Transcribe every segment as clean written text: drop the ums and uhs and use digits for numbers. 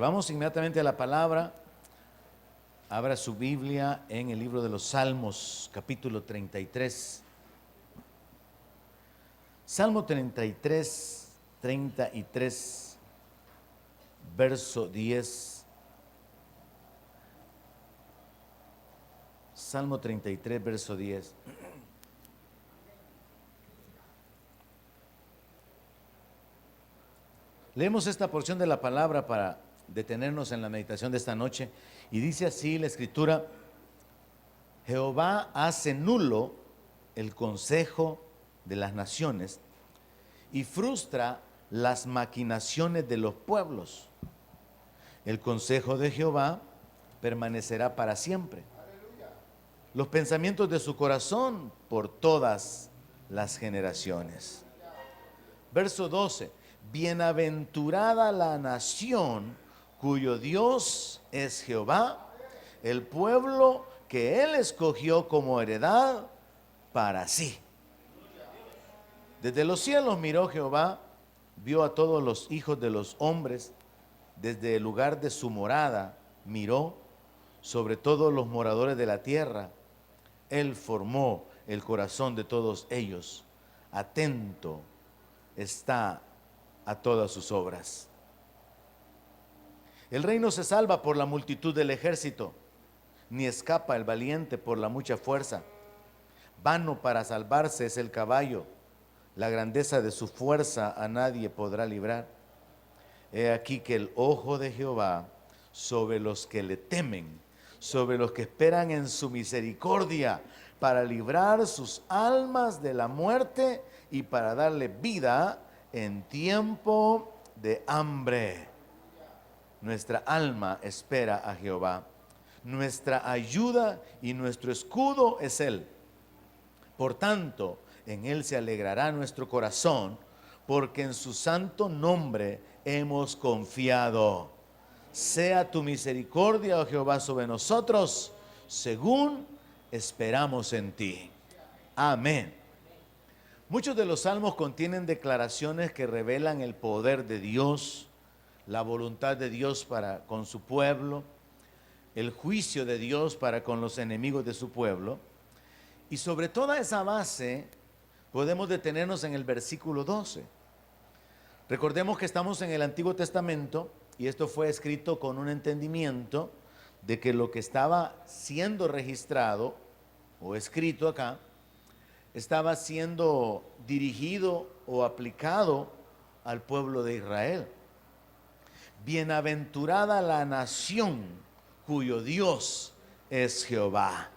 vamos inmediatamente a la palabra. Abra su Biblia en el libro de los Salmos, capítulo 33. Salmo 33, verso 10. Salmo 33, verso 10. Leemos esta porción de la palabra para detenernos en la meditación de esta noche. Y dice así la Escritura: Jehová hace nulo el consejo de las naciones y frustra las maquinaciones de los pueblos. El consejo de Jehová permanecerá para siempre, los pensamientos de su corazón por todas las generaciones. Verso 12: Bienaventurada la nación cuyo Dios es Jehová, el pueblo que Él escogió como heredad para sí. Desde los cielos miró Jehová, vio a todos los hijos de los hombres, desde el lugar de su morada miró sobre todos los moradores de la tierra. Él formó el corazón de todos ellos, atento está a todas sus obras. El rey no se salva por la multitud del ejército, ni escapa el valiente por la mucha fuerza. Vano para salvarse es el caballo, la grandeza de su fuerza a nadie podrá librar. He aquí que el ojo de Jehová sobre los que le temen, sobre los que esperan en su misericordia, para librar sus almas de la muerte y para darle vida en tiempo de hambre. Nuestra alma espera a Jehová. Nuestra ayuda y nuestro escudo es Él. Por tanto, en Él se alegrará nuestro corazón, porque en su santo nombre hemos confiado. Sea tu misericordia, oh Jehová, sobre nosotros, según esperamos en ti. Amén. Muchos de los salmos contienen declaraciones que revelan el poder de Dios, la voluntad de Dios para con su pueblo, el juicio de Dios para con los enemigos de su pueblo. Y sobre toda esa base podemos detenernos en el versículo 12. Recordemos que estamos en el Antiguo Testamento y esto fue escrito con un entendimiento de que lo que estaba siendo registrado o escrito acá estaba siendo dirigido o aplicado al pueblo de Israel. Bienaventurada la nación cuyo Dios es Jehová,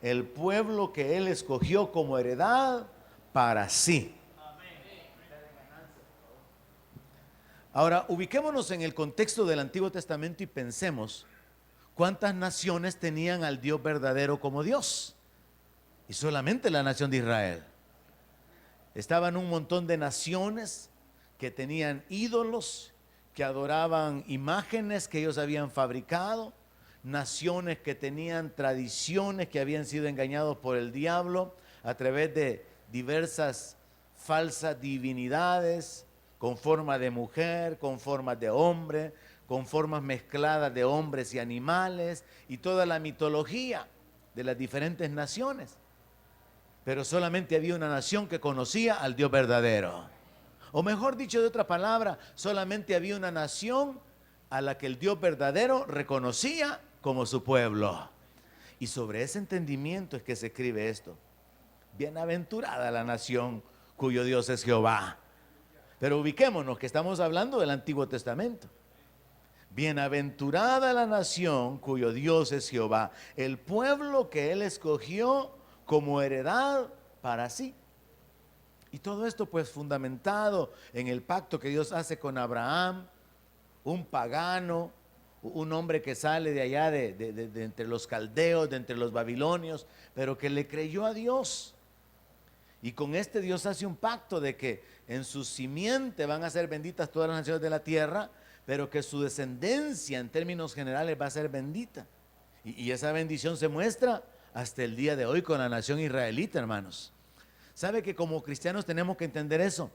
el pueblo que Él escogió como heredad para sí. Ahora, ubiquémonos en el contexto del Antiguo Testamento y pensemos cuántas naciones tenían al Dios verdadero como Dios. Y solamente la nación de Israel. Estaban un montón de naciones que tenían ídolos, que adoraban imágenes que ellos habían fabricado, naciones que tenían tradiciones que habían sido engañados por el diablo a través de diversas falsas divinidades, con forma de mujer, con formas de hombre, con formas mezcladas de hombres y animales, y toda la mitología de las diferentes naciones. Pero solamente había una nación que conocía al Dios verdadero. O mejor dicho, de otra palabra, solamente había una nación a la que el Dios verdadero reconocía como su pueblo. Y sobre ese entendimiento es que se escribe esto: bienaventurada la nación cuyo Dios es Jehová. Pero ubiquémonos que estamos hablando del Antiguo Testamento. Bienaventurada la nación cuyo Dios es Jehová, el pueblo que Él escogió como heredad para sí. Y todo esto pues fundamentado en el pacto que Dios hace con Abraham, un pagano, un hombre que sale de allá de entre los caldeos, de entre los babilonios, pero que le creyó a Dios. Y con este Dios hace un pacto de que en su simiente van a ser benditas todas las naciones de la tierra, pero que su descendencia en términos generales va a ser bendita. Y esa bendición se muestra hasta el día de hoy con la nación israelita, hermanos. ¿Sabe que como cristianos tenemos que entender eso?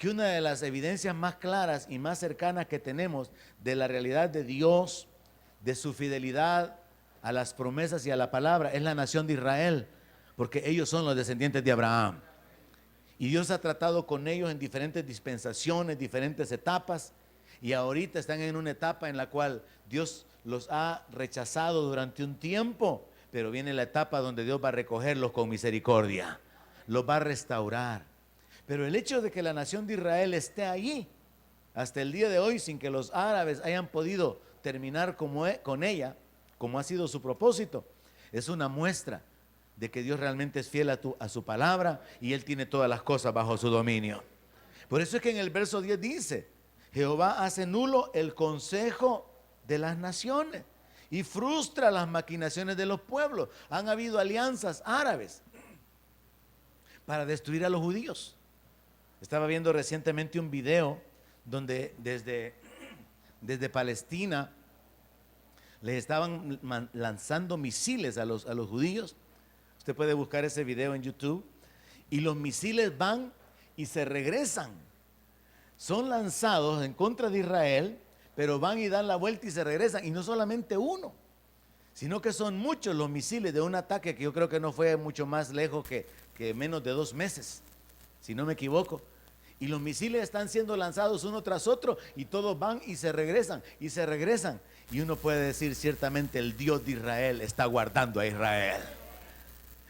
que una de las evidencias más claras y más cercanas que tenemos de la realidad de Dios, de su fidelidad a las promesas y a la palabra, es la nación de Israel, porque ellos son los descendientes de Abraham. Y Dios ha tratado con ellos en diferentes dispensaciones, diferentes etapas, y ahorita están en una etapa en la cual Dios los ha rechazado durante un tiempo, pero viene la etapa donde Dios va a recogerlos con misericordia, los va a restaurar. Pero el hecho de que la nación de Israel esté allí hasta el día de hoy sin que los árabes hayan podido terminar con ella, como ha sido su propósito, es una muestra de que Dios realmente es fiel a su palabra y Él tiene todas las cosas bajo su dominio. Por eso es que en el verso 10 dice: Jehová hace nulo el consejo de las naciones y frustra las maquinaciones de los pueblos. Han habido alianzas árabes para destruir a los judíos. Estaba viendo recientemente un video donde desde Palestina les estaban lanzando misiles a los judíos. Usted puede buscar ese video en YouTube. Y los misiles van y se regresan. Son lanzados en contra de Israel, pero van y dan la vuelta y se regresan. Y no solamente uno, sino que son muchos los misiles de un ataque que yo creo que no fue mucho más lejos que menos de 2 meses, si no me equivoco. Y los misiles están siendo lanzados uno tras otro y todos van y se regresan y se regresan. Y uno puede decir ciertamente el Dios de Israel está guardando a Israel.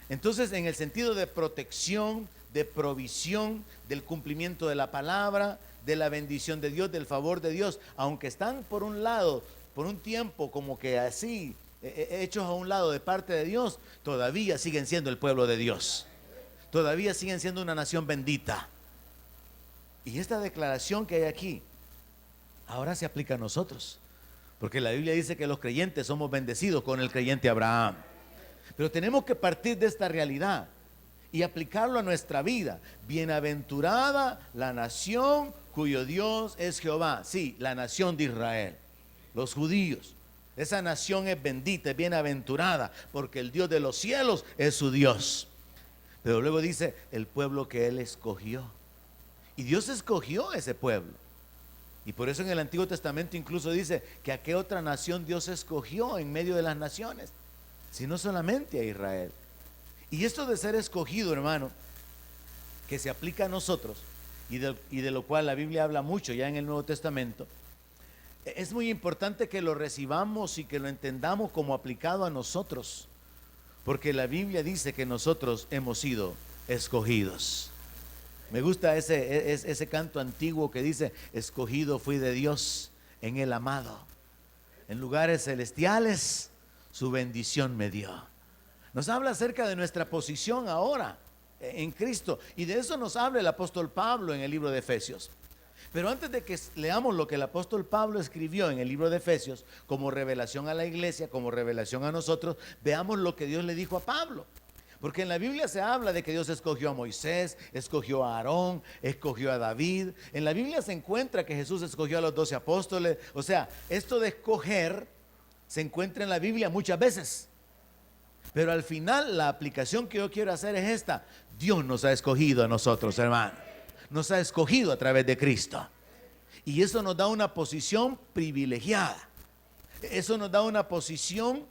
Entonces, en el sentido de protección, de provisión, del cumplimiento de la palabra, de la bendición de Dios, del favor de Dios, aunque están por un lado, por un tiempo como que así, hechos a un lado de parte de Dios, todavía siguen siendo el pueblo de Dios. Todavía siguen siendo una nación bendita. Y esta declaración que hay aquí, ahora se aplica a nosotros. Porque la Biblia dice que los creyentes somos bendecidos con el creyente Abraham. Pero tenemos que partir de esta realidad y aplicarlo a nuestra vida. Bienaventurada la nación cuyo Dios es Jehová. Sí, la nación de Israel, los judíos. Esa nación es bendita, es bienaventurada, porque el Dios de los cielos es su Dios. Pero luego dice, el pueblo que Él escogió. Y Dios escogió ese pueblo. Y por eso en el Antiguo Testamento incluso dice que a qué otra nación Dios escogió en medio de las naciones, sino solamente a Israel. Y esto de ser escogido, hermano, que se aplica a nosotros y de lo cual la Biblia habla mucho ya en el Nuevo Testamento, es muy importante que lo recibamos y que lo entendamos como aplicado a nosotros, porque la Biblia dice que nosotros hemos sido escogidos. Me gusta ese canto antiguo que dice: escogido fui de Dios en el amado, en lugares celestiales su bendición me dio. Nos habla acerca de nuestra posición ahora en Cristo, y de eso nos habla el apóstol Pablo en el libro de Efesios. Pero antes de que leamos lo que el apóstol Pablo escribió en el libro de Efesios como revelación a la iglesia, como revelación a nosotros, veamos lo que Dios le dijo a Pablo. Porque en la Biblia se habla de que Dios escogió a Moisés, escogió a Aarón, escogió a David. En la Biblia se encuentra que Jesús escogió a los 12 apóstoles. O sea, esto de escoger se encuentra en la Biblia muchas veces. Pero al final la aplicación que yo quiero hacer es esta: Dios nos ha escogido a nosotros, hermano. Nos ha escogido a través de Cristo. Y eso nos da una posición privilegiada. Eso nos da una posición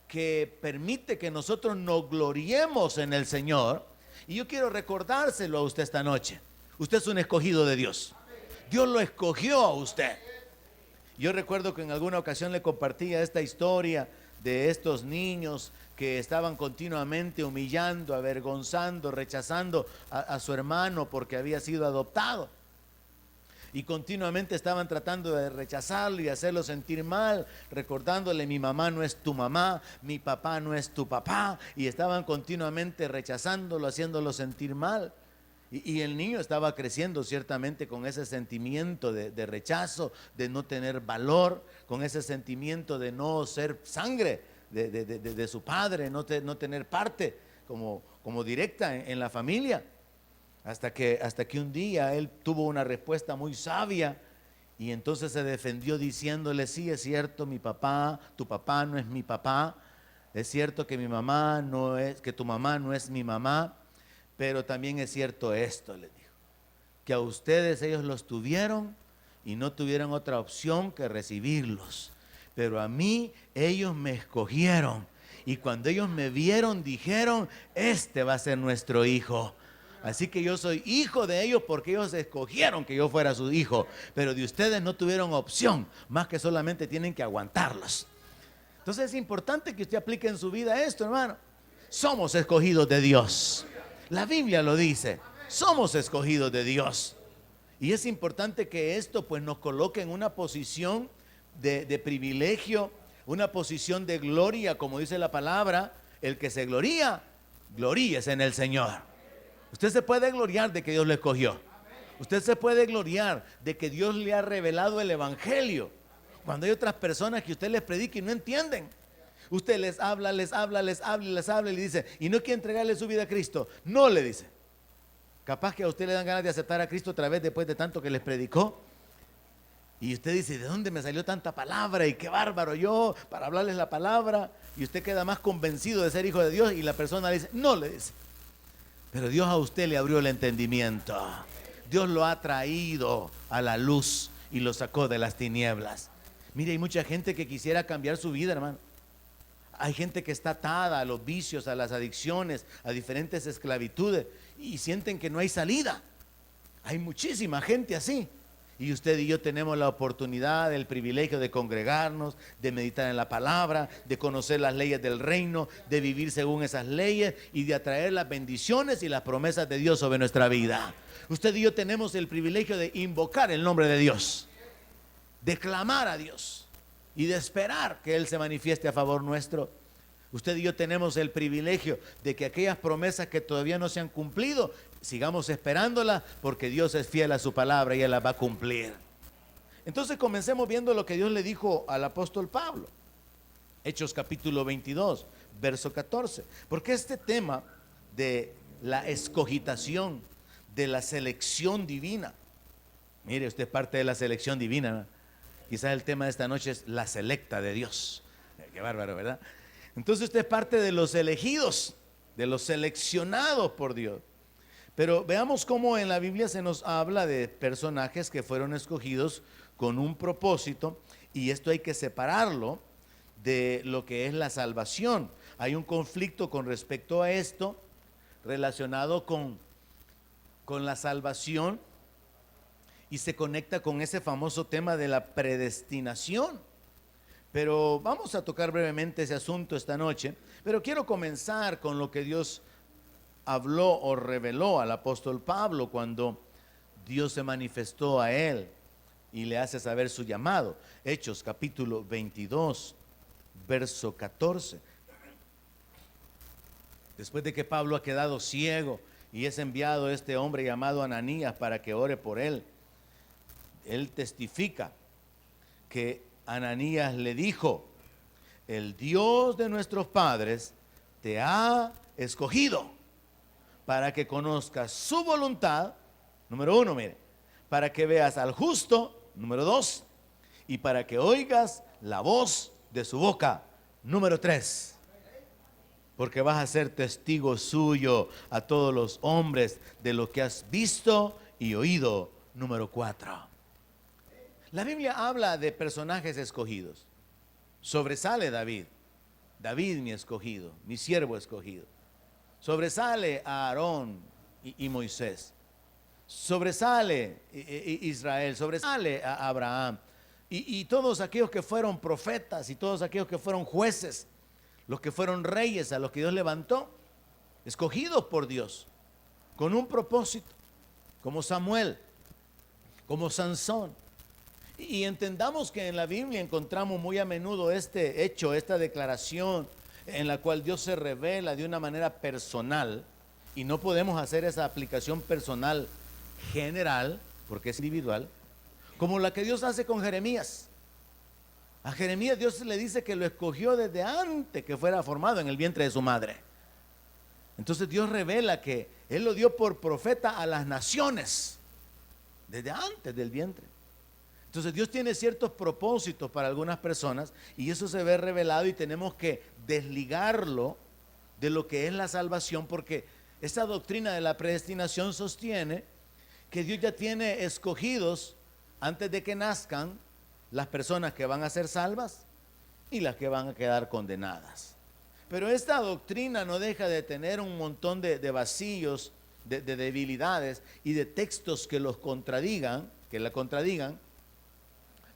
que permite que nosotros nos gloriemos en el Señor. Y yo quiero recordárselo a usted esta noche. Usted es un escogido de Dios. Dios lo escogió a usted. Yo recuerdo que en alguna ocasión le compartía esta historia de estos niños que estaban continuamente humillando, avergonzando, rechazando a su hermano porque había sido adoptado. Y continuamente estaban tratando de rechazarlo y hacerlo sentir mal, recordándole: mi mamá no es tu mamá, mi papá no es tu papá. Y estaban continuamente rechazándolo, haciéndolo sentir mal. Y el niño estaba creciendo ciertamente con ese sentimiento de rechazo, de no tener valor, con ese sentimiento de no ser sangre de su padre, no tener parte como directa en la familia. Hasta que un día él tuvo una respuesta muy sabia y entonces se defendió diciéndole: sí, es cierto, tu papá no es mi papá, es cierto que que tu mamá no es mi mamá, pero también es cierto esto, le dijo, que a ustedes ellos los tuvieron y no tuvieron otra opción que recibirlos. Pero a mí ellos me escogieron. Y cuando ellos me vieron, dijeron, este va a ser nuestro hijo. Así que yo soy hijo de ellos porque ellos escogieron que yo fuera su hijo. Pero de ustedes no tuvieron opción, más que solamente tienen que aguantarlos. Entonces es importante que usted aplique en su vida esto, hermano. Somos escogidos de Dios. La Biblia lo dice. Somos escogidos de Dios. Y es importante que esto pues nos coloque en una posición de privilegio, una posición de gloria, como dice la palabra. El que se gloría, gloríese en el Señor. Usted se puede gloriar de que Dios lo escogió. Usted se puede gloriar de que Dios le ha revelado el evangelio. Cuando hay otras personas que usted les predica y no entienden, usted les habla y le dice, y no quiere entregarle su vida a Cristo. No, le dice. Capaz que a usted le dan ganas de aceptar a Cristo otra vez después de tanto que les predicó. Y usted dice, ¿de dónde me salió tanta palabra? Y qué bárbaro yo para hablarles la palabra. Y usted queda más convencido de ser hijo de Dios y la persona le dice, no, le dice. Pero Dios a usted le abrió el entendimiento. Dios lo ha traído a la luz y lo sacó de las tinieblas. Mire, hay mucha gente que quisiera cambiar su vida, hermano. Hay gente que está atada a los vicios, a las adicciones, a diferentes esclavitudes y sienten que no hay salida. Hay muchísima gente así. Y usted y yo tenemos la oportunidad, el privilegio de congregarnos, de meditar en la palabra, de conocer las leyes del reino, de vivir según esas leyes y de atraer las bendiciones y las promesas de Dios sobre nuestra vida. Usted y yo tenemos el privilegio de invocar el nombre de Dios, de clamar a Dios y de esperar que Él se manifieste a favor nuestro. Usted y yo tenemos el privilegio de que aquellas promesas que todavía no se han cumplido, sigamos esperándolas porque Dios es fiel a su palabra y Él las va a cumplir. Entonces comencemos viendo lo que Dios le dijo al apóstol Pablo. Hechos capítulo 22, verso 14. Porque este tema de la escogitación, de la selección divina. Mire, usted es parte de la selección divina, ¿no? Quizás el tema de esta noche es la selecta de Dios. Qué bárbaro, ¿verdad? Entonces usted es parte de los elegidos, de los seleccionados por Dios. Pero veamos cómo en la Biblia se nos habla de personajes que fueron escogidos con un propósito, y esto hay que separarlo de lo que es la salvación. Hay un conflicto con respecto a esto relacionado con la salvación y se conecta con ese famoso tema de la predestinación. Pero vamos a tocar brevemente ese asunto esta noche. Pero quiero comenzar con lo que Dios habló o reveló al apóstol Pablo cuando Dios se manifestó a él y le hace saber su llamado. Hechos capítulo 22, verso 14. Después de que Pablo ha quedado ciego y es enviado este hombre llamado Ananías para que ore por él, él testifica que Ananías le dijo: el Dios de nuestros padres te ha escogido para que conozcas su voluntad, número 1, mire, para que veas al justo, número 2, y para que oigas la voz de su boca, número 3, porque vas a ser testigo suyo a todos los hombres de lo que has visto y oído, número 4. La Biblia habla de personajes escogidos. Sobresale David, mi escogido, mi siervo escogido. Sobresale a Aarón y Moisés. Sobresale Israel, sobresale a Abraham. Y todos aquellos que fueron profetas y todos aquellos que fueron jueces, los que fueron reyes a los que Dios levantó, escogidos por Dios, con un propósito, como Samuel, como Sansón. Y entendamos que en la Biblia encontramos muy a menudo este hecho, esta declaración en la cual Dios se revela de una manera personal, y no podemos hacer esa aplicación personal general porque es individual, como la que Dios hace con Jeremías. A Jeremías Dios le dice que lo escogió desde antes que fuera formado en el vientre de su madre. Entonces Dios revela que Él lo dio por profeta a las naciones desde antes del vientre. Entonces Dios tiene ciertos propósitos para algunas personas y eso se ve revelado y tenemos que desligarlo de lo que es la salvación, porque esa doctrina de la predestinación sostiene que Dios ya tiene escogidos antes de que nazcan las personas que van a ser salvas y las que van a quedar condenadas. Pero esta doctrina no deja de tener un montón de vacíos, de debilidades y de textos que los contradigan,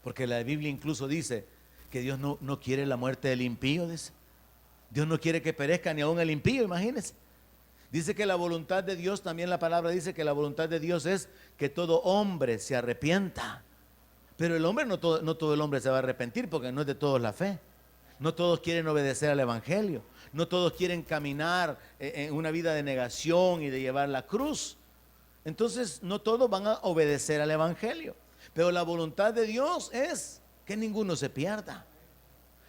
porque la Biblia incluso dice que Dios no quiere la muerte del impío, dice. Dios no quiere que perezca ni aún el impío, imagínense. Dice que la voluntad de Dios, también la palabra dice que la voluntad de Dios es que todo hombre se arrepienta. Pero el hombre, no todo el hombre se va a arrepentir, porque no es de todos la fe. No todos quieren obedecer al evangelio. No todos quieren caminar en una vida de negación y de llevar la cruz. Entonces no todos van a obedecer al evangelio. Pero la voluntad de Dios es que ninguno se pierda.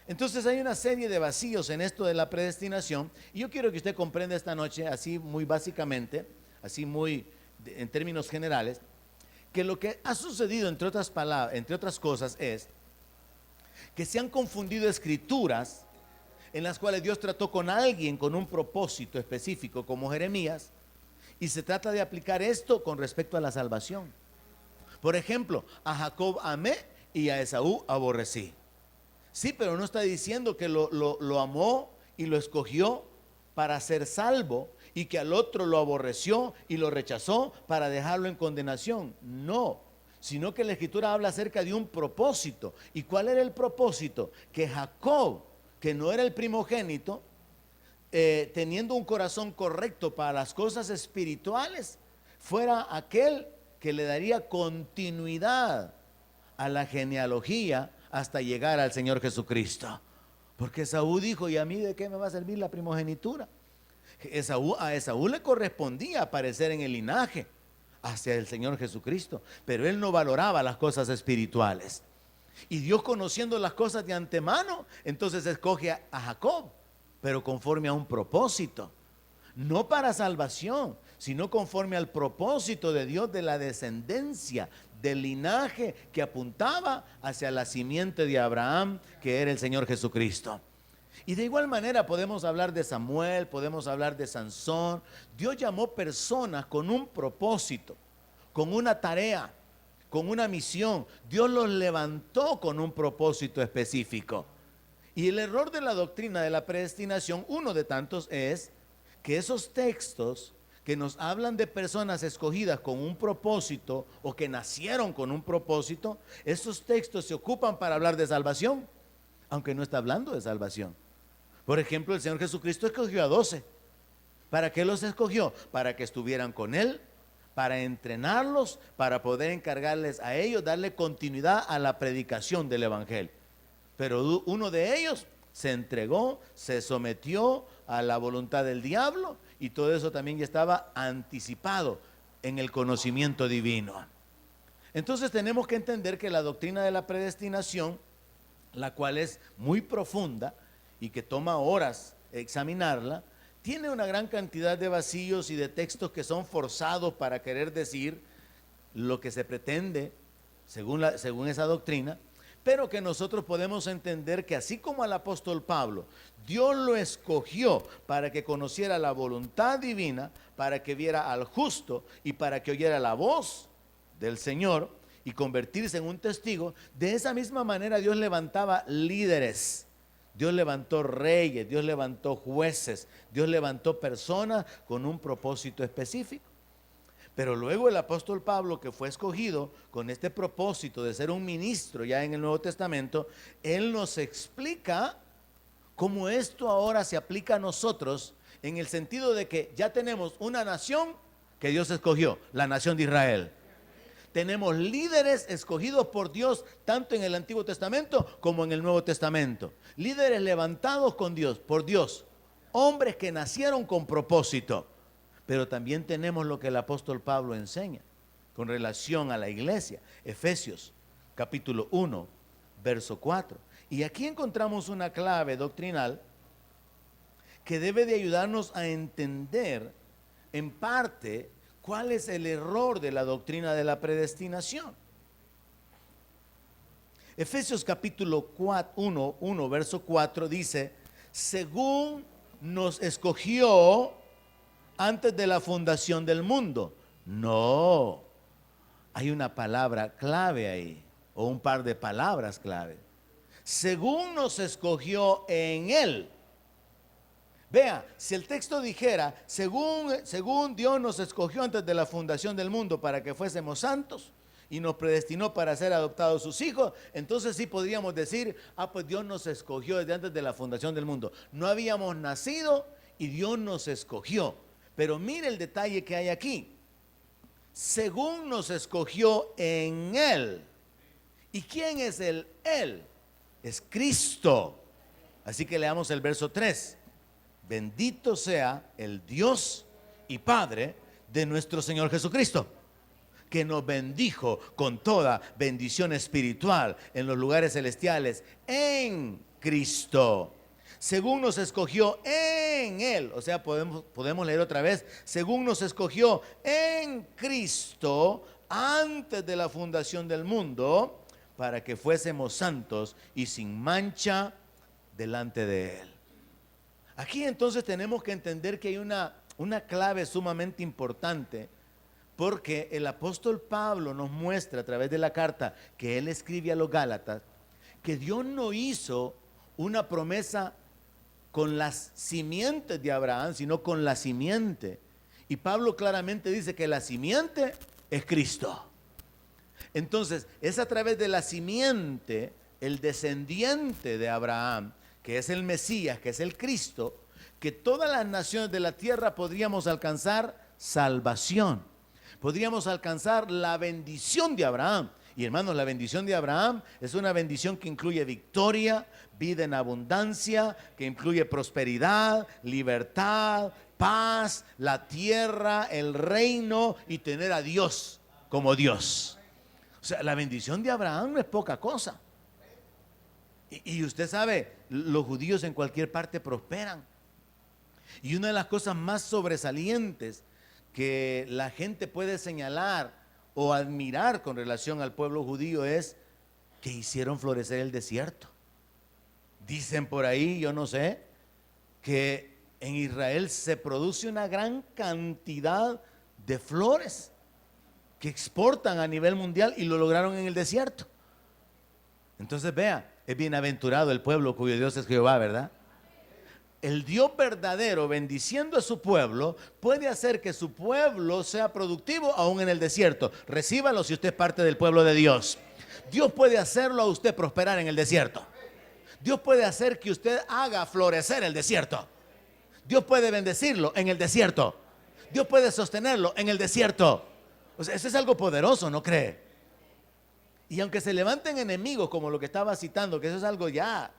Entonces hay una serie de vacíos en esto de la predestinación, y yo quiero que usted comprenda esta noche, así muy básicamente, así muy en términos generales, que lo que ha sucedido, entre otras cosas, es que se han confundido escrituras en las cuales Dios trató con alguien con un propósito específico, como Jeremías, y se trata de aplicar esto con respecto a la salvación. Por ejemplo, a Jacob amé y a Esaú aborrecí. Sí, pero no está diciendo que lo amó y lo escogió para ser salvo, y que al otro lo aborreció y lo rechazó para dejarlo en condenación. No, sino que la Escritura habla acerca de un propósito. ¿Y cuál era el propósito? Que Jacob, que no era el primogénito, teniendo un corazón correcto para las cosas espirituales, fuera aquel que le daría continuidad a la genealogía hasta llegar al Señor Jesucristo. Porque Esaú dijo: ¿y a mí de qué me va a servir la primogenitura? A Esaú le correspondía aparecer en el linaje hacia el Señor Jesucristo, pero él no valoraba las cosas espirituales. Y Dios, conociendo las cosas de antemano, entonces escoge a Jacob, pero conforme a un propósito, no para salvación, sino conforme al propósito de Dios de la descendencia, del linaje que apuntaba hacia la simiente de Abraham, que era el Señor Jesucristo. Y de igual manera podemos hablar de Samuel, podemos hablar de Sansón. Dios llamó personas con un propósito, con una tarea, con una misión. Dios los levantó con un propósito específico. Y el error de la doctrina de la predestinación, uno de tantos, es que esos textos que nos hablan de personas escogidas con un propósito, o que nacieron con un propósito, esos textos se ocupan para hablar de salvación, aunque no está hablando de salvación. Por ejemplo, el Señor Jesucristo escogió a 12. ¿Para qué los escogió? Para que estuvieran con Él, para entrenarlos, para poder encargarles a ellos, darle continuidad a la predicación del evangelio. Pero uno de ellos se entregó, se sometió a la voluntad del diablo, y todo eso también ya estaba anticipado en el conocimiento divino. Entonces tenemos que entender que la doctrina de la predestinación, la cual es muy profunda y que toma horas examinarla, tiene una gran cantidad de vacíos y de textos que son forzados para querer decir lo que se pretende según esa doctrina, pero que nosotros podemos entender que así como al apóstol Pablo, Dios lo escogió para que conociera la voluntad divina, para que viera al justo y para que oyera la voz del Señor y convertirse en un testigo. De esa misma manera Dios levantaba líderes, Dios levantó reyes, Dios levantó jueces, Dios levantó personas con un propósito específico. Pero luego el apóstol Pablo, que fue escogido con este propósito de ser un ministro ya en el Nuevo Testamento, él nos explica cómo esto ahora se aplica a nosotros, en el sentido de que ya tenemos una nación que Dios escogió, la nación de Israel. Tenemos líderes escogidos por Dios, tanto en el Antiguo Testamento como en el Nuevo Testamento. Líderes levantados con Dios, por Dios, hombres que nacieron con propósito. Pero también tenemos lo que el apóstol Pablo enseña con relación a la iglesia. Efesios capítulo 1, verso 4. Y aquí encontramos una clave doctrinal que debe de ayudarnos a entender en parte cuál es el error de la doctrina de la predestinación. Efesios capítulo 1, verso 4 dice: según nos escogió antes de la fundación del mundo. No, hay una palabra clave ahí, o un par de palabras clave. Según nos escogió en Él. Vea, si el texto dijera, según Dios nos escogió antes de la fundación del mundo para que fuésemos santos y nos predestinó para ser adoptados sus hijos, entonces sí podríamos decir, pues Dios nos escogió desde antes de la fundación del mundo. No habíamos nacido y Dios nos escogió. Pero mire el detalle que hay aquí. Según nos escogió en Él. ¿Y quién es el Él? Es Cristo. Así que leamos el verso 3. Bendito sea el Dios y Padre de nuestro Señor Jesucristo, que nos bendijo con toda bendición espiritual en los lugares celestiales en Cristo. Según nos escogió en Él, o sea, podemos leer otra vez, según nos escogió en Cristo antes de la fundación del mundo, para que fuésemos santos y sin mancha delante de Él. Aquí entonces tenemos que entender que hay una clave sumamente importante, porque el apóstol Pablo nos muestra a través de la carta que él escribe a los Gálatas, que Dios no hizo una promesa con las simientes de Abraham, sino con la simiente. Y Pablo claramente dice que la simiente es Cristo. Entonces, es a través de la simiente, el descendiente de Abraham, que es el Mesías, que es el Cristo, que todas las naciones de la tierra podríamos alcanzar salvación. Podríamos alcanzar la bendición de Abraham. Y hermanos, la bendición de Abraham es una bendición que incluye victoria, vida en abundancia, que incluye prosperidad, libertad, paz, la tierra, el reino y tener a Dios como Dios. O sea, la bendición de Abraham no es poca cosa. Y usted sabe, los judíos en cualquier parte prosperan. Y una de las cosas más sobresalientes que la gente puede señalar o admirar con relación al pueblo judío es que hicieron florecer el desierto. Dicen por ahí, yo no sé, que en Israel se produce una gran cantidad de flores que exportan a nivel mundial y lo lograron en el desierto. Entonces vea, es bienaventurado el pueblo cuyo Dios es Jehová, ¿verdad? El Dios verdadero, bendiciendo a su pueblo, puede hacer que su pueblo sea productivo aún en el desierto. Recíbalo si usted es parte del pueblo de Dios. Dios puede hacerlo a usted prosperar en el desierto. Dios puede hacer que usted haga florecer el desierto. Dios puede bendecirlo en el desierto. Dios puede sostenerlo en el desierto. O sea, eso es algo poderoso, ¿no cree? Y aunque se levanten enemigos, como lo que estaba citando, que eso es algo ya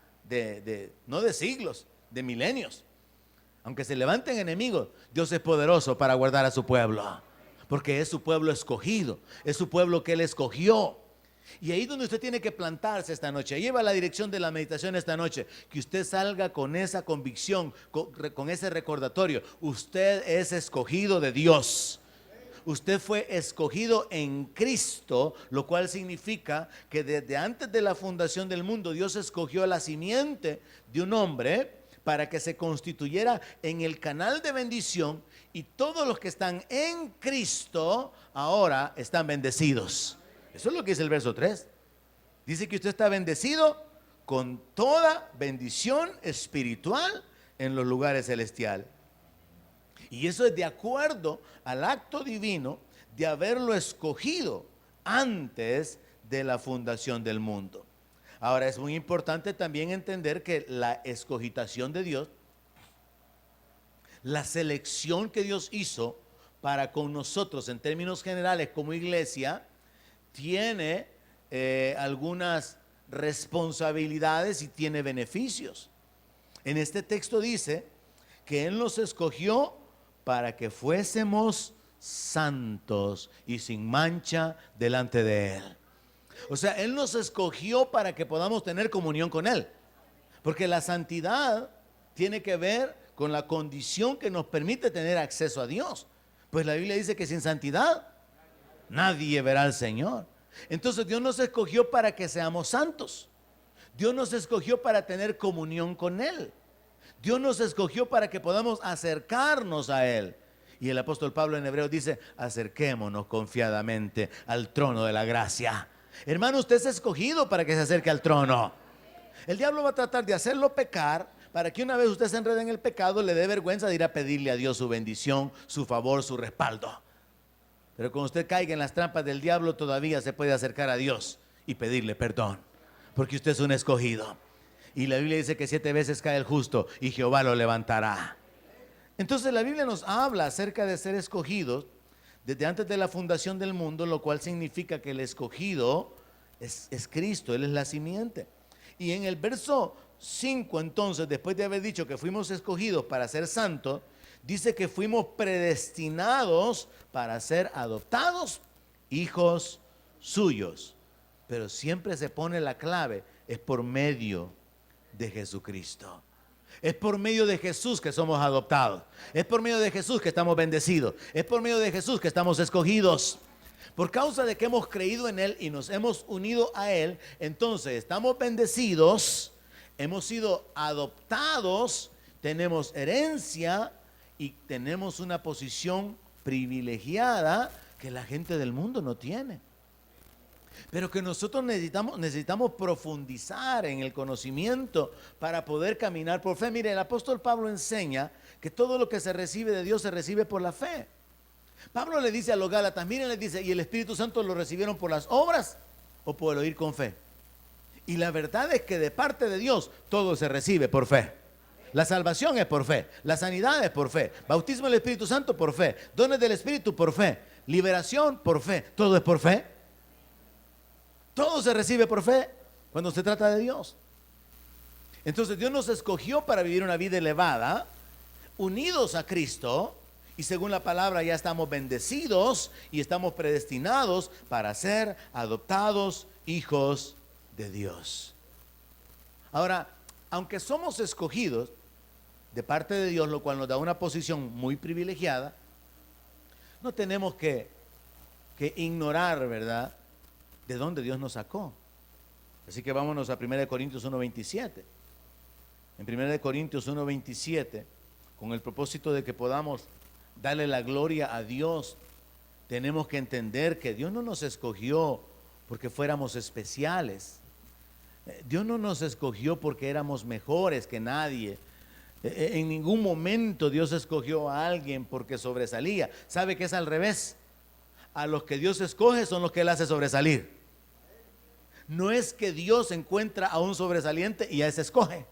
no de siglos, de milenios. Aunque se levanten enemigos, Dios es poderoso para guardar a su pueblo, porque es su pueblo escogido, es su pueblo que Él escogió. Y ahí donde usted tiene que plantarse esta noche. Ahí va la dirección de la meditación esta noche. Que usted salga con esa convicción, con ese recordatorio. Usted es escogido de Dios. Usted fue escogido en Cristo, lo cual significa que desde antes de la fundación del mundo, Dios escogió la simiente de un hombre para que se constituyera en el canal de bendición, y todos los que están en Cristo ahora están bendecidos. Eso es lo que dice el verso 3. Dice que usted está bendecido con toda bendición espiritual en los lugares celestiales. Y eso es de acuerdo al acto divino de haberlo escogido antes de la fundación del mundo. Ahora, es muy importante también entender que la escogitación de Dios, la selección que Dios hizo para con nosotros en términos generales como iglesia, tiene algunas responsabilidades y tiene beneficios. En este texto dice que Él nos escogió para que fuésemos santos y sin mancha delante de Él. O sea, Él nos escogió para que podamos tener comunión con Él. Porque la santidad tiene que ver con la condición que nos permite tener acceso a Dios. Pues la Biblia dice que sin santidad nadie verá al Señor. Entonces Dios nos escogió para que seamos santos. Dios nos escogió para tener comunión con Él. Dios nos escogió para que podamos acercarnos a Él. Y el apóstol Pablo en Hebreos dice, acerquémonos confiadamente al trono de la gracia. Hermano, usted es escogido para que se acerque al trono. El diablo va a tratar de hacerlo pecar para que una vez usted se enrede en el pecado, le dé vergüenza de ir a pedirle a Dios su bendición, su favor, su respaldo. Pero cuando usted caiga en las trampas del diablo, todavía se puede acercar a Dios y pedirle perdón, porque usted es un escogido. Y la Biblia dice que 7 veces cae el justo y Jehová lo levantará. Entonces la Biblia nos habla acerca de ser escogidos desde antes de la fundación del mundo, lo cual significa que el escogido es Cristo, Él es la simiente. Y en el verso 5, entonces, después de haber dicho que fuimos escogidos para ser santos, dice que fuimos predestinados para ser adoptados hijos suyos. Pero siempre se pone la clave, es por medio de Jesucristo. Es por medio de Jesús que somos adoptados. Es por medio de Jesús que estamos bendecidos. Es por medio de Jesús que estamos escogidos. Por causa de que hemos creído en Él y nos hemos unido a Él, entonces estamos bendecidos, hemos sido adoptados, tenemos herencia y tenemos una posición privilegiada que la gente del mundo no tiene. Pero que nosotros necesitamos profundizar en el conocimiento para poder caminar por fe. Mire, el apóstol Pablo enseña que todo lo que se recibe de Dios se recibe por la fe. Pablo le dice a los Gálatas, miren, les dice, ¿y el Espíritu Santo lo recibieron por las obras o por el oír con fe? Y la verdad es que de parte de Dios todo se recibe por fe. La salvación es por fe, la sanidad es por fe, bautismo del Espíritu Santo por fe, dones del Espíritu por fe, liberación por fe, todo es por fe. Todo se recibe por fe cuando se trata de Dios. Entonces Dios nos escogió para vivir una vida elevada, unidos a Cristo, y según la palabra ya estamos bendecidos y estamos predestinados para ser adoptados hijos de Dios. Ahora, aunque somos escogidos de parte de Dios, lo cual nos da una posición muy privilegiada, no tenemos que ignorar, ¿verdad?, de dónde Dios nos sacó. Así que vámonos a 1 Corintios 1:27. En 1 Corintios 1:27, con el propósito de que podamos darle la gloria a Dios, tenemos que entender que Dios no nos escogió porque fuéramos especiales. Dios no nos escogió porque éramos mejores que nadie. En ningún momento Dios escogió a alguien porque sobresalía. ¿Sabe que es al revés? A los que Dios escoge son los que Él hace sobresalir. No es que Dios encuentra a un sobresaliente y a ese escoge.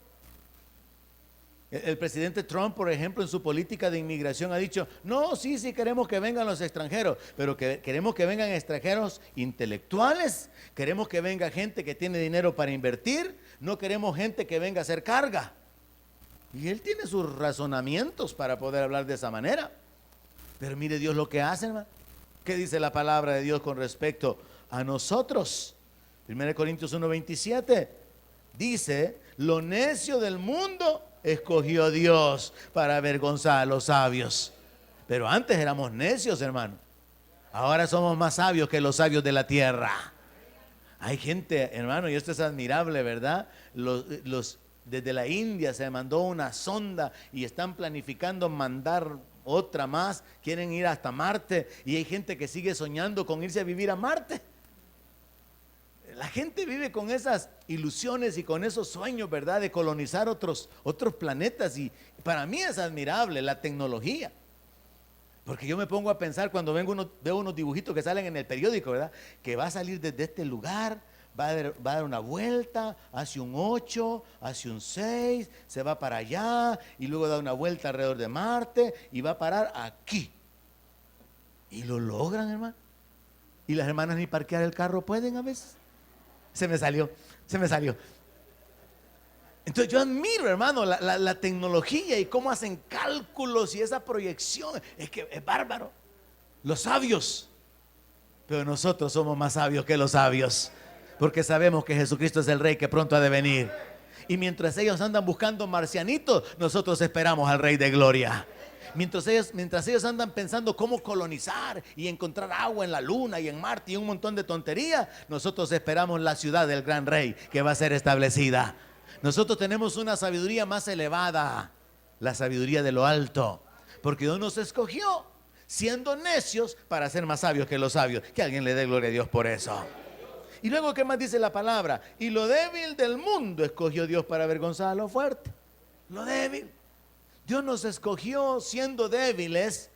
El presidente Trump, por ejemplo, en su política de inmigración ha dicho, no, sí queremos que vengan los extranjeros, pero queremos que vengan extranjeros intelectuales, queremos que venga gente que tiene dinero para invertir, no queremos gente que venga a hacer carga. Y él tiene sus razonamientos para poder hablar de esa manera. Pero mire Dios lo que hace, hermano. ¿Qué dice la palabra de Dios con respecto a nosotros? 1 Corintios 1:27 dice, lo necio del mundo escogió Dios para avergonzar a los sabios. Pero antes éramos necios, hermano. Ahora somos más sabios que los sabios de la tierra. Hay gente, hermano, y esto es admirable, ¿verdad? Desde la India se mandó una sonda y están planificando mandar otra más. Quieren ir hasta Marte y hay gente que sigue soñando con irse a vivir a Marte. La gente vive con esas ilusiones y con esos sueños, ¿verdad?, de colonizar otros planetas. Y para mí es admirable la tecnología. Porque yo me pongo a pensar cuando veo unos dibujitos que salen en el periódico, ¿verdad?, que va a salir desde este lugar, va a dar una vuelta, hace un 8, hace un 6, se va para allá y luego da una vuelta alrededor de Marte y va a parar aquí. Y lo logran, hermano. Y las hermanas ni parquear el carro pueden a veces. Se me salió. Entonces yo admiro, hermano, la tecnología y cómo hacen cálculos y esa proyección. Es que es bárbaro. Los sabios. Pero nosotros somos más sabios que los sabios. Porque sabemos que Jesucristo es el Rey que pronto ha de venir. Y mientras ellos andan buscando marcianitos, nosotros esperamos al Rey de Gloria. Mientras ellos andan pensando cómo colonizar y encontrar agua en la luna y en Marte y un montón de tonterías, nosotros esperamos la ciudad del gran Rey que va a ser establecida. Nosotros tenemos una sabiduría más elevada, la sabiduría de lo alto, porque Dios nos escogió siendo necios para ser más sabios que los sabios. Que alguien le dé gloria a Dios por eso. Y luego, ¿qué más dice la palabra? Y lo débil del mundo escogió Dios para avergonzar a lo fuerte. Lo débil. Dios nos escogió siendo débiles,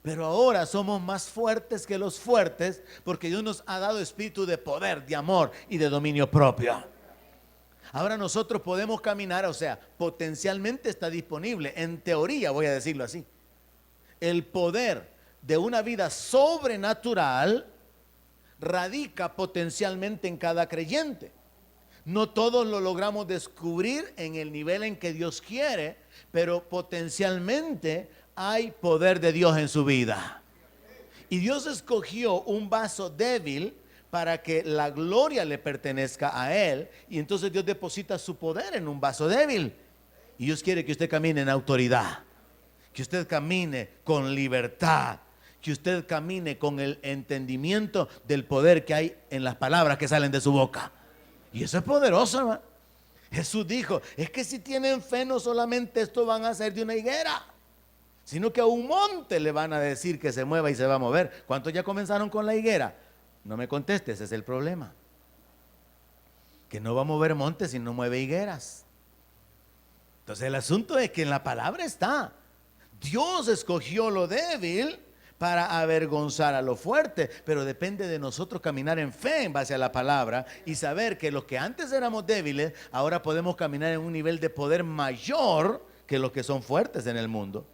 pero ahora somos más fuertes que los fuertes, porque Dios nos ha dado espíritu de poder, de amor y de dominio propio. Ahora nosotros podemos caminar, o sea, potencialmente está disponible, en teoría voy a decirlo así, el poder de una vida sobrenatural radica potencialmente en cada creyente. No todos lo logramos descubrir en el nivel en que Dios quiere, pero potencialmente hay poder de Dios en su vida. Y Dios escogió un vaso débil para que la gloria le pertenezca a Él. Y entonces Dios deposita su poder en un vaso débil. Y Dios quiere que usted camine en autoridad, que usted camine con libertad, que usted camine con el entendimiento del poder que hay en las palabras que salen de su boca. Y eso es poderoso, hermano. Jesús dijo, es que si tienen fe no solamente esto van a hacer de una higuera, sino que a un monte le van a decir que se mueva y se va a mover. ¿Cuántos ya comenzaron con la higuera? No me conteste, ese es el problema. Que no va a mover montes si no mueve higueras. Entonces el asunto es que en la palabra está. Dios escogió lo débil para avergonzar a lo fuerte, pero depende de nosotros caminar en fe en base a la palabra y saber que los que antes éramos débiles, ahora podemos caminar en un nivel de poder mayor que los que son fuertes en el mundo.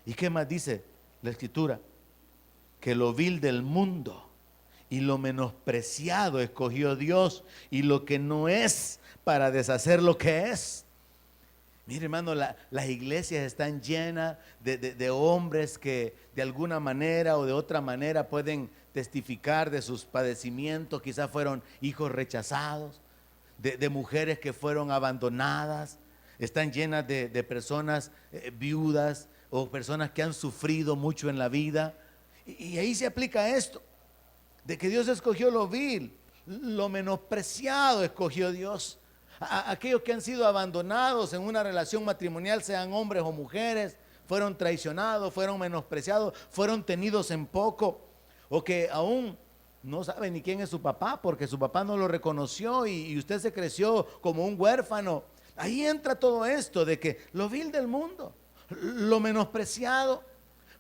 ¿Y qué más dice la Escritura? Que lo vil del mundo y lo menospreciado escogió Dios, y lo que no es para deshacer lo que es. Mire, hermano, las iglesias están llenas de hombres que de alguna manera o de otra manera pueden testificar de sus padecimientos. Quizás fueron hijos rechazados, de mujeres que fueron abandonadas. Están llenas de personas viudas o personas que han sufrido mucho en la vida. Y ahí se aplica esto, de que Dios escogió lo vil, lo menospreciado escogió Dios. Aquellos que han sido abandonados en una relación matrimonial, sean hombres o mujeres, fueron traicionados, fueron menospreciados, fueron tenidos en poco, o que aún no sabe ni quién es su papá porque su papá no lo reconoció y usted se creció como un huérfano. Ahí entra todo esto de que lo vil del mundo, lo menospreciado,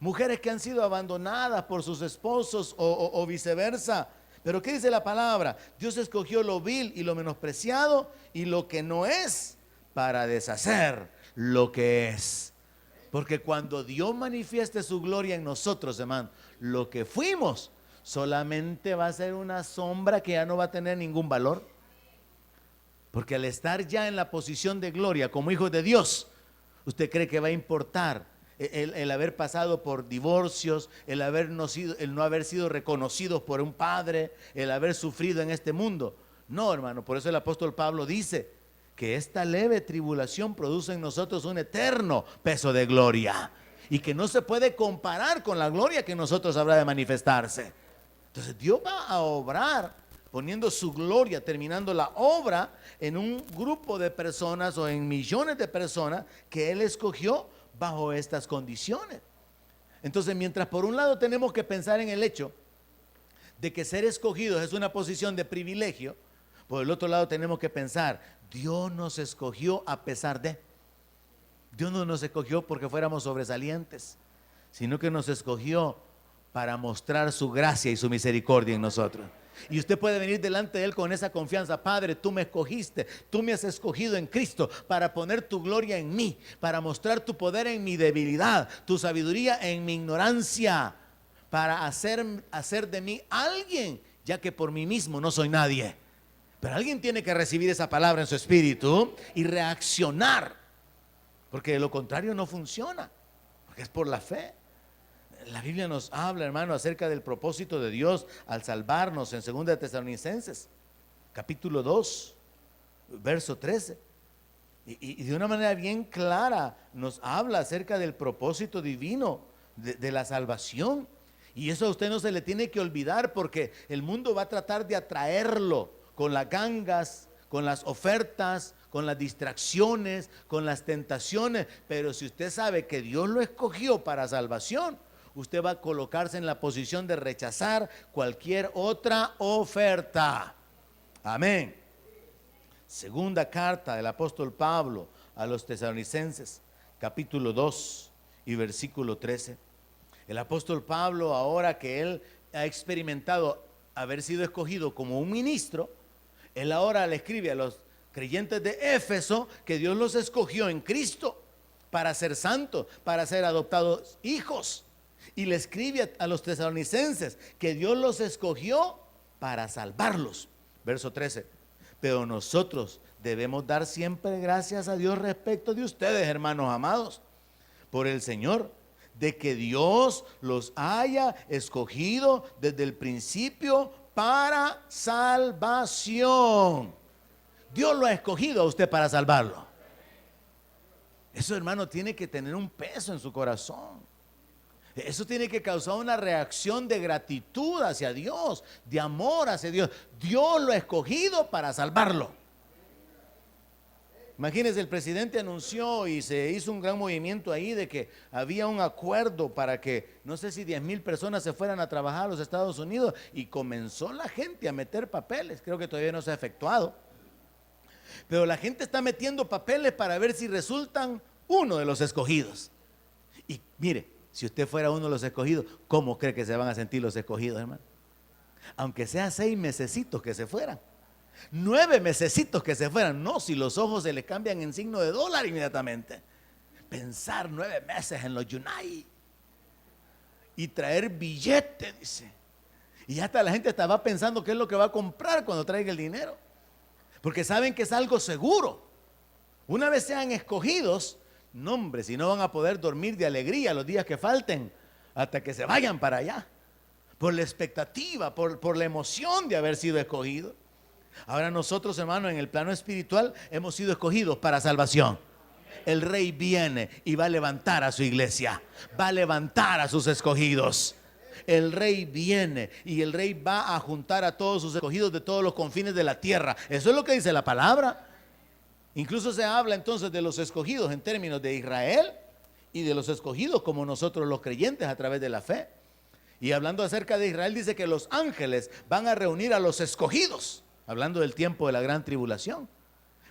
mujeres que han sido abandonadas por sus esposos o viceversa. Pero ¿qué dice la palabra? Dios escogió lo vil y lo menospreciado y lo que no es para deshacer lo que es. Porque cuando Dios manifieste su gloria en nosotros, hermano, lo que fuimos solamente va a ser una sombra que ya no va a tener ningún valor. Porque al estar ya en la posición de gloria como hijos de Dios, ¿usted cree que va a importar el haber pasado por divorcios, el no haber sido reconocidos por un padre, el haber sufrido en este mundo? No, hermano, por eso el apóstol Pablo dice que esta leve tribulación produce en nosotros un eterno peso de gloria y que no se puede comparar con la gloria que en nosotros habrá de manifestarse. Entonces Dios va a obrar poniendo su gloria, terminando la obra en un grupo de personas o en millones de personas que Él escogió bajo estas condiciones. Entonces, mientras por un lado tenemos que pensar en el hecho de que ser escogidos es una posición de privilegio, por el otro lado tenemos que pensar, Dios nos escogió a pesar de. Dios no nos escogió porque fuéramos sobresalientes, sino que nos escogió para mostrar su gracia y su misericordia en nosotros. Y usted puede venir delante de Él con esa confianza. Padre, tú me escogiste, tú me has escogido en Cristo para poner tu gloria en mí, para mostrar tu poder en mi debilidad, tu sabiduría en mi ignorancia, para hacer de mí alguien, ya que por mí mismo no soy nadie. Pero alguien tiene que recibir esa palabra en su espíritu y reaccionar, porque de lo contrario no funciona, porque es por la fe. La Biblia nos habla, hermano, acerca del propósito de Dios al salvarnos en 2 de Tesalonicenses, capítulo 2, verso 13. Y de una manera bien clara nos habla acerca del propósito divino de la salvación. Y eso a usted no se le tiene que olvidar, porque el mundo va a tratar de atraerlo con las gangas, con las ofertas, con las distracciones, con las tentaciones. Pero si usted sabe que Dios lo escogió para salvación, usted va a colocarse en la posición de rechazar cualquier otra oferta. Amén. Segunda carta del apóstol Pablo a los tesalonicenses, capítulo 2 y versículo 13. El apóstol Pablo, ahora que él ha experimentado haber sido escogido como un ministro, él ahora le escribe a los creyentes de Éfeso que Dios los escogió en Cristo para ser santos, para ser adoptados hijos. Y le escribe a los tesalonicenses que Dios los escogió para salvarlos. Verso 13. Pero nosotros debemos dar siempre gracias a Dios respecto de ustedes, hermanos amados, por el Señor, de que Dios los haya escogido desde el principio para salvación. Dios lo ha escogido a usted para salvarlo. Eso, hermano, tiene que tener un peso en su corazón. Eso tiene que causar una reacción de gratitud hacia Dios, de amor hacia Dios. Dios lo ha escogido para salvarlo. Imagínense, el presidente anunció y se hizo un gran movimiento ahí de que había un acuerdo para que, no sé si 10,000 personas se fueran a trabajar a los Estados Unidos, y comenzó la gente a meter papeles. Creo que todavía no se ha efectuado, pero la gente está metiendo papeles para ver si resultan uno de los escogidos. Y mire, si usted fuera uno de los escogidos, ¿cómo cree que se van a sentir los escogidos, hermano? Aunque sea 6 mesecitos que se fueran, 9 mesecitos que se fueran. No, si los ojos se les cambian en signo de dólar inmediatamente. Pensar 9 meses en los United y traer billetes, dice. Y hasta la gente estaba pensando qué es lo que va a comprar cuando traiga el dinero, porque saben que es algo seguro. Una vez sean escogidos, no, hombre, si no van a poder dormir de alegría los días que falten hasta que se vayan para allá, por la expectativa, por la emoción de haber sido escogidos. Ahora nosotros, hermanos, en el plano espiritual hemos sido escogidos para salvación. El Rey viene y va a levantar a su iglesia, va a levantar a sus escogidos. El Rey viene y el Rey va a juntar a todos sus escogidos de todos los confines de la tierra. Eso es lo que dice la palabra. Incluso se habla entonces de los escogidos en términos de Israel y de los escogidos como nosotros los creyentes a través de la fe. Y hablando acerca de Israel, dice que los ángeles van a reunir a los escogidos, hablando del tiempo de la gran tribulación.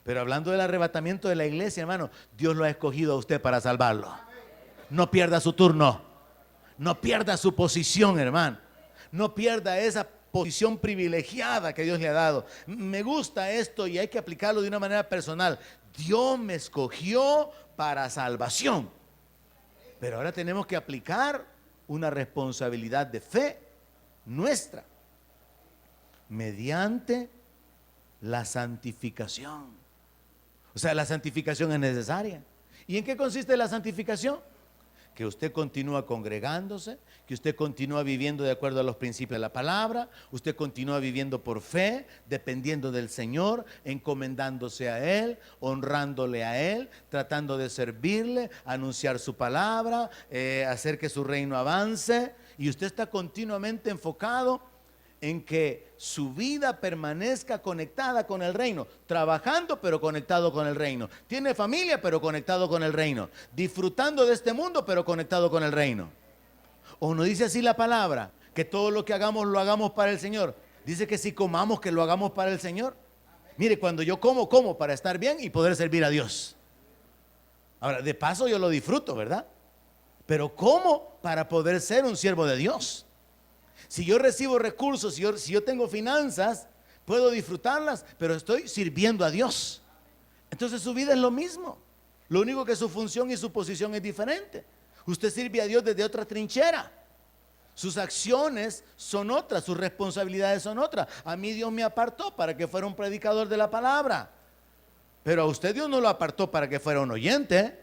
Pero hablando del arrebatamiento de la iglesia, hermano, Dios lo ha escogido a usted para salvarlo. No pierda su turno, no pierda su posición, hermano. No pierda esa posición privilegiada que Dios le ha dado. Me gusta esto y hay que aplicarlo de una manera personal. Dios me escogió para salvación. Pero ahora tenemos que aplicar una responsabilidad de fe nuestra mediante la santificación. O sea, la santificación es necesaria. ¿Y en qué consiste la santificación? Que usted continúa congregándose, que usted continúa viviendo de acuerdo a los principios de la palabra, usted continúa viviendo por fe, dependiendo del Señor, encomendándose a Él, honrándole a Él, tratando de servirle, anunciar su palabra, hacer que su reino avance. Y usted está continuamente enfocado en que su vida permanezca conectada con el reino, trabajando pero conectado con el reino, tiene familia pero conectado con el reino, disfrutando de este mundo pero conectado con el reino. ¿O no dice así la palabra? Que todo lo que hagamos lo hagamos para el Señor. Dice que si comamos, que lo hagamos para el Señor. Mire, cuando yo como para estar bien y poder servir a Dios. Ahora, de paso yo lo disfruto, ¿verdad? Pero como para poder ser un siervo de Dios. Si yo recibo recursos, si yo tengo finanzas, puedo disfrutarlas, pero estoy sirviendo a Dios. Entonces su vida es lo mismo. Lo único que su función y su posición es diferente. Usted sirve a Dios desde otra trinchera. Sus acciones son otras, sus responsabilidades son otras. A mí Dios me apartó para que fuera un predicador de la palabra, pero a usted Dios no lo apartó para que fuera un oyente.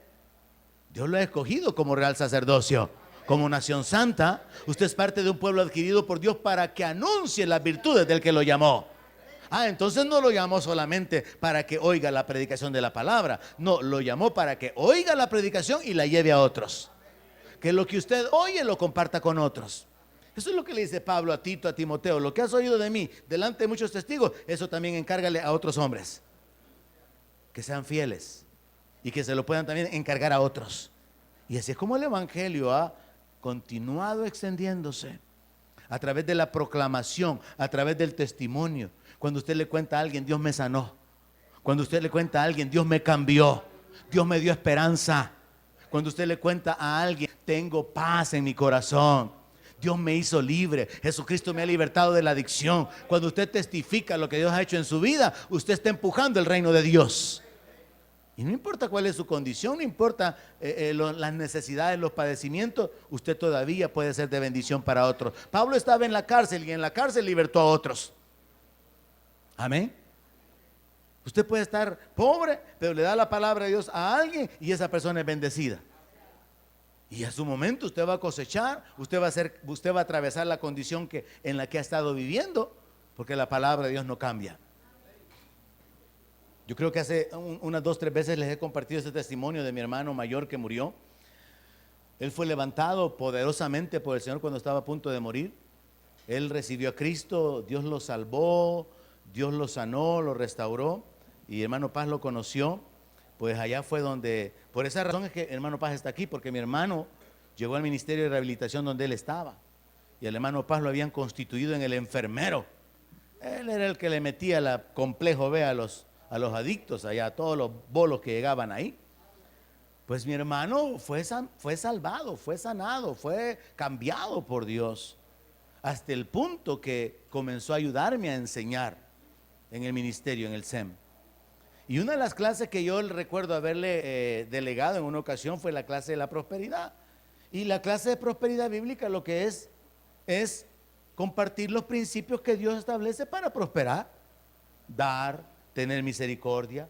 Dios lo ha escogido como real sacerdocio, como nación santa. Usted es parte de un pueblo adquirido por Dios para que anuncie las virtudes del que lo llamó. Entonces no lo llamó solamente para que oiga la predicación de la palabra. No, lo llamó para que oiga la predicación y la lleve a otros. Que lo que usted oye lo comparta con otros. Eso es lo que le dice Pablo a Tito, a Timoteo. Lo que has oído de mí delante de muchos testigos, eso también encárgale a otros hombres. Que sean fieles y que se lo puedan también encargar a otros. Y así es como el evangelio ha continuado extendiéndose a través de la proclamación, a través del testimonio. Cuando usted le cuenta a alguien, Dios me sanó. Cuando usted le cuenta a alguien, Dios me cambió, Dios me dio esperanza. Cuando usted le cuenta a alguien, tengo paz en mi corazón, Dios me hizo libre, Jesucristo me ha libertado de la adicción. Cuando usted testifica lo que Dios ha hecho en su vida, usted está empujando el reino de Dios. Y no importa cuál es su condición, no importa las necesidades, los padecimientos, usted todavía puede ser de bendición para otros. Pablo estaba en la cárcel y en la cárcel libertó a otros. Amén. Usted puede estar pobre, pero le da la palabra de Dios a alguien y esa persona es bendecida. Y a su momento usted va a cosechar, usted va a atravesar la condición en la que ha estado viviendo, porque la palabra de Dios no cambia. Yo creo que hace unas 2 o 3 veces les he compartido este testimonio de mi hermano mayor que murió. Él fue levantado poderosamente por el Señor cuando estaba a punto de morir. Él recibió a Cristo, Dios lo salvó, Dios lo sanó, lo restauró. Y hermano Paz lo conoció. Pues allá fue donde, por esa razón es que hermano Paz está aquí, porque mi hermano llegó al ministerio de rehabilitación donde él estaba. Y el hermano Paz lo habían constituido en el enfermero. Él era el que le metía el complejo B a los adictos allá, a todos los bolos que llegaban ahí. Pues mi hermano fue salvado, fue sanado, fue cambiado por Dios, hasta el punto que comenzó a ayudarme a enseñar en el ministerio, en el SEM. Y una de las clases que yo recuerdo haberle delegado en una ocasión fue la clase de la prosperidad. Y la clase de prosperidad bíblica lo que es compartir los principios que Dios establece para prosperar, dar, tener misericordia,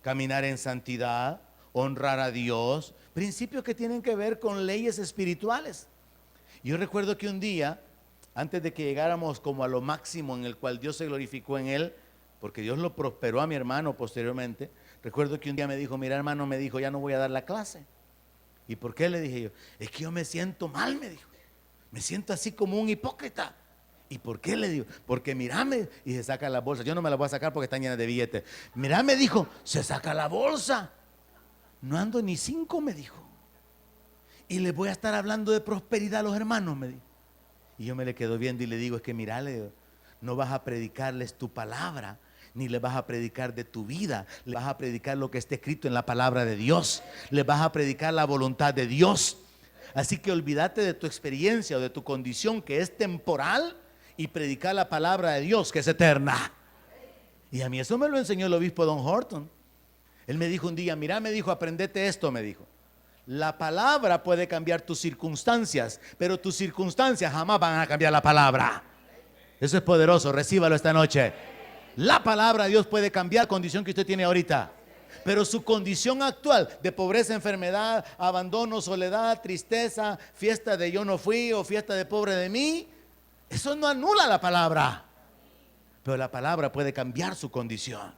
caminar en santidad, honrar a Dios, principios que tienen que ver con leyes espirituales. Yo recuerdo que un día, antes de que llegáramos como a lo máximo en el cual Dios se glorificó en él, porque Dios lo prosperó a mi hermano posteriormente, recuerdo que un día me dijo, mira hermano, me dijo, ya no voy a dar la clase. ¿Y por qué? Le dije yo, es que yo me siento mal, me dijo, me siento así como un hipócrita. ¿Y por qué? Le digo, porque mírame, y se saca la bolsa. Yo no me la voy a sacar porque están llenas de billetes. Mírame, dijo, se saca la bolsa. No ando ni 5, me dijo. Y les voy a estar hablando de prosperidad a los hermanos, me dijo. Y yo me le quedo viendo y le digo, es que mírale, no vas a predicarles tu palabra, ni les vas a predicar de tu vida, les vas a predicar lo que está escrito en la palabra de Dios, les vas a predicar la voluntad de Dios. Así que olvídate de tu experiencia o de tu condición que es temporal y predicar la palabra de Dios que es eterna. Y a mí eso me lo enseñó el obispo Don Horton. Él me dijo un día, mira, me dijo, aprendete esto, me dijo. La palabra puede cambiar tus circunstancias, pero tus circunstancias jamás van a cambiar la palabra. Eso es poderoso, recíbalo esta noche. La palabra de Dios puede cambiar la condición que usted tiene ahorita, pero su condición actual de pobreza, enfermedad, abandono, soledad, tristeza, fiesta de yo no fui o fiesta de pobre de mí, eso no anula la palabra, pero la palabra puede cambiar su condición.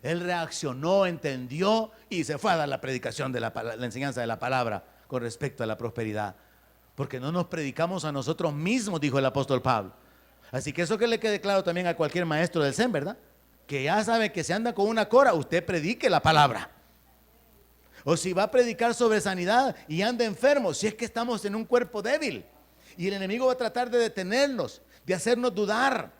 Él reaccionó, entendió y se fue a dar la predicación de la enseñanza de la palabra con respecto a la prosperidad, porque no nos predicamos a nosotros mismos, dijo el apóstol Pablo. Así que eso que le quede claro también a cualquier maestro del SEM, ¿verdad? Que ya sabe que si anda con una cora, usted predique la palabra. O si va a predicar sobre sanidad y anda enfermo, si es que estamos en un cuerpo débil y el enemigo va a tratar de detenernos, de hacernos dudar,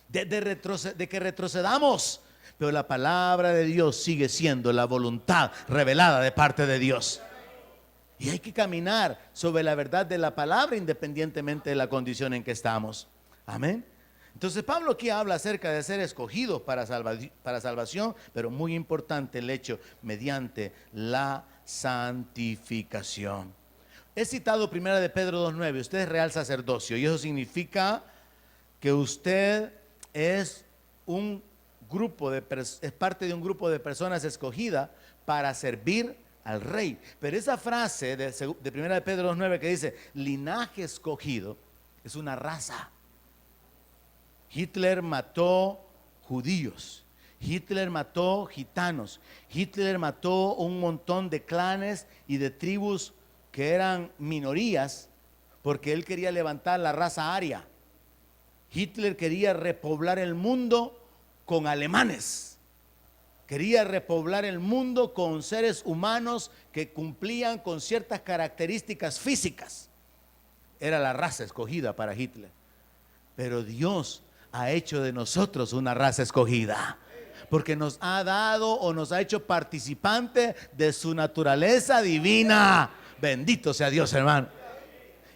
de que retrocedamos. Pero la palabra de Dios sigue siendo la voluntad revelada de parte de Dios. Y hay que caminar sobre la verdad de la palabra independientemente de la condición en que estamos. Amén. Entonces Pablo aquí habla acerca de ser escogidos para salvación, pero muy importante el hecho, mediante la santificación. He citado 1 de Pedro 2:9, usted es real sacerdocio, y eso significa que usted es parte de un grupo de personas escogidas para servir al rey. Pero esa frase de 1 de Pedro 2:9 que dice linaje escogido, es una raza. Hitler mató judíos, Hitler mató gitanos, Hitler mató un montón de clanes y de tribus que eran minorías porque él quería levantar la raza aria. Hitler quería repoblar el mundo con alemanes, quería repoblar el mundo con seres humanos que cumplían con ciertas características físicas. era la raza escogida para Hitler. Pero Dios ha hecho de nosotros una raza escogida, porque nos ha dado o nos ha hecho participante de su naturaleza divina. Bendito sea Dios, hermano.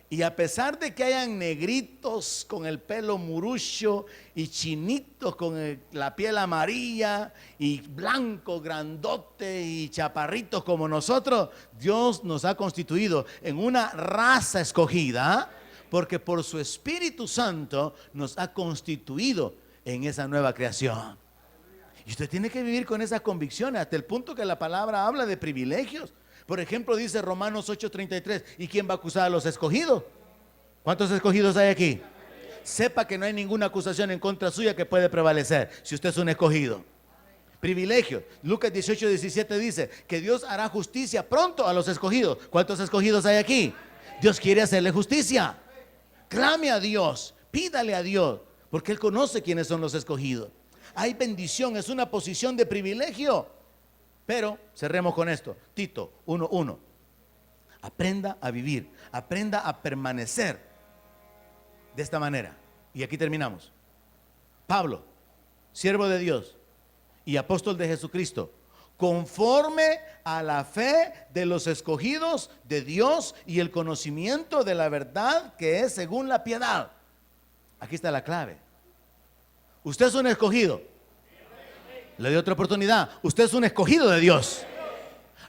Y a pesar de que hayan negritos con el pelo murucho y chinitos con la piel amarilla y blanco, grandote y chaparritos como nosotros, Dios nos ha constituido en una raza escogida, porque por su Espíritu Santo nos ha constituido en esa nueva creación. Y usted tiene que vivir con esas convicciones hasta el punto que la palabra habla de privilegios. Por ejemplo, dice Romanos 8:33, ¿y quién va a acusar a los escogidos? ¿Cuántos escogidos hay aquí? Sepa que no hay ninguna acusación en contra suya que puede prevalecer si usted es un escogido. Privilegio. Lucas 18:17 dice que Dios hará justicia pronto a los escogidos. ¿Cuántos escogidos hay aquí? Dios quiere hacerle justicia. Clame a Dios, pídale a Dios, porque Él conoce quiénes son los escogidos. Hay bendición, es una posición de privilegio. Pero cerremos con esto. Tito 1:1. Aprenda a vivir, aprenda a permanecer de esta manera. Y aquí terminamos. Pablo, siervo de Dios y apóstol de Jesucristo, conforme a la fe de los escogidos de Dios y el conocimiento de la verdad que es según la piedad. Aquí está la clave. Usted es un escogido. Le doy otra oportunidad. Usted es un escogido de Dios.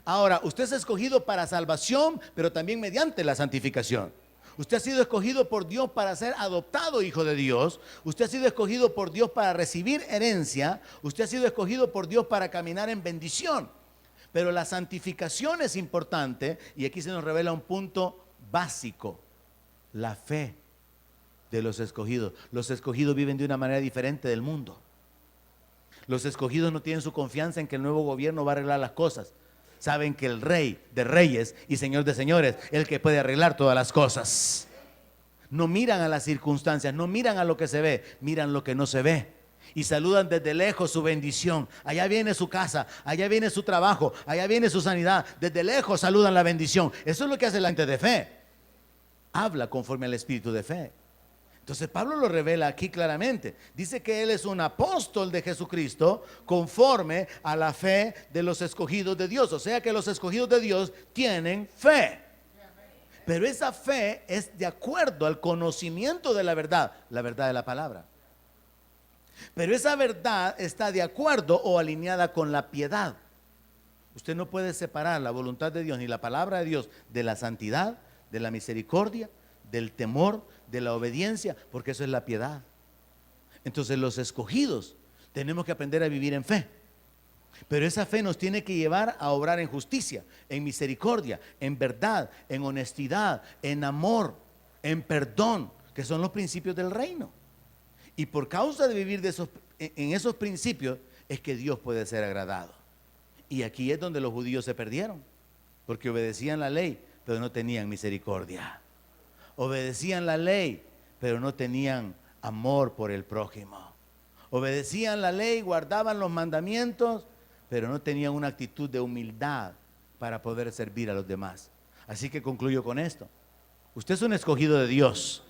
Ahora, usted es escogido para salvación, pero también mediante la santificación. Usted ha sido escogido por Dios para ser adoptado hijo de Dios. Usted ha sido escogido por Dios para recibir herencia. Usted ha sido escogido por Dios para caminar en bendición. Pero la santificación es importante, y aquí se nos revela un punto básico: la fe de los escogidos. Los escogidos viven de una manera diferente del mundo. Los escogidos no tienen su confianza en que el nuevo gobierno va a arreglar las cosas. Saben que el Rey de reyes y Señor de señores es el que puede arreglar todas las cosas. No miran a las circunstancias, no miran a lo que se ve, miran lo que no se ve. Y saludan desde lejos su bendición. Allá viene su casa, allá viene su trabajo, allá viene su sanidad. Desde lejos saludan la bendición. Eso es lo que hace la gente de fe. Habla conforme al espíritu de fe. Entonces Pablo lo revela aquí claramente. Dice que él es un apóstol de Jesucristo conforme a la fe de los escogidos de Dios. O sea que los escogidos de Dios tienen fe. Pero esa fe es de acuerdo al conocimiento de la verdad de la palabra. Pero esa verdad está de acuerdo o alineada con la piedad. Usted no puede separar la voluntad de Dios ni la palabra de Dios de la santidad, de la misericordia, del temor, de la obediencia, porque eso es la piedad. Entonces los escogidos tenemos que aprender a vivir en fe, pero esa fe nos tiene que llevar a obrar en justicia, en misericordia, en verdad, en honestidad, en amor, en perdón, que son los principios del reino. Y por causa de vivir en esos principios es que Dios puede ser agradado. Y aquí es donde los judíos se perdieron, porque obedecían la ley, pero no tenían misericordia. Obedecían la ley, pero no tenían amor por el prójimo. Obedecían la ley, guardaban los mandamientos, pero no tenían una actitud de humildad para poder servir a los demás. Así que concluyo con esto. Usted es un escogido de Dios,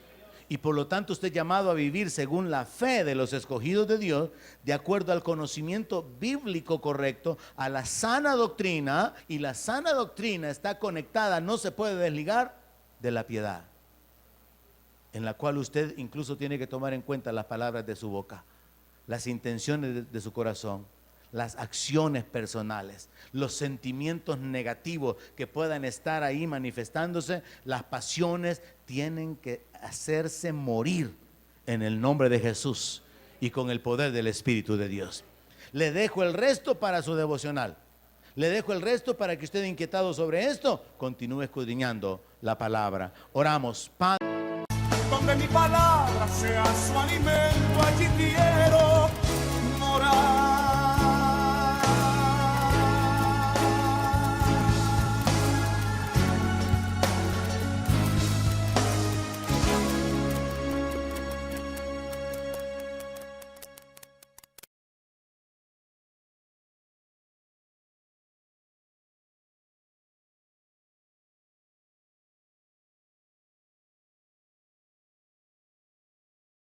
y por lo tanto usted es llamado a vivir según la fe de los escogidos de Dios, de acuerdo al conocimiento bíblico correcto, a la sana doctrina. Y la sana doctrina está conectada, no se puede desligar de la piedad, en la cual usted incluso tiene que tomar en cuenta las palabras de su boca, las intenciones de su corazón, las acciones personales, los sentimientos negativos que puedan estar ahí manifestándose. Las pasiones tienen que hacerse morir en el nombre de Jesús y con el poder del Espíritu de Dios. Le dejo el resto para su devocional. Le dejo el resto para que usted, inquietado sobre esto, continúe escudriñando la palabra. Oramos. Padre, donde mi palabra sea su alimento, allí quiero morar.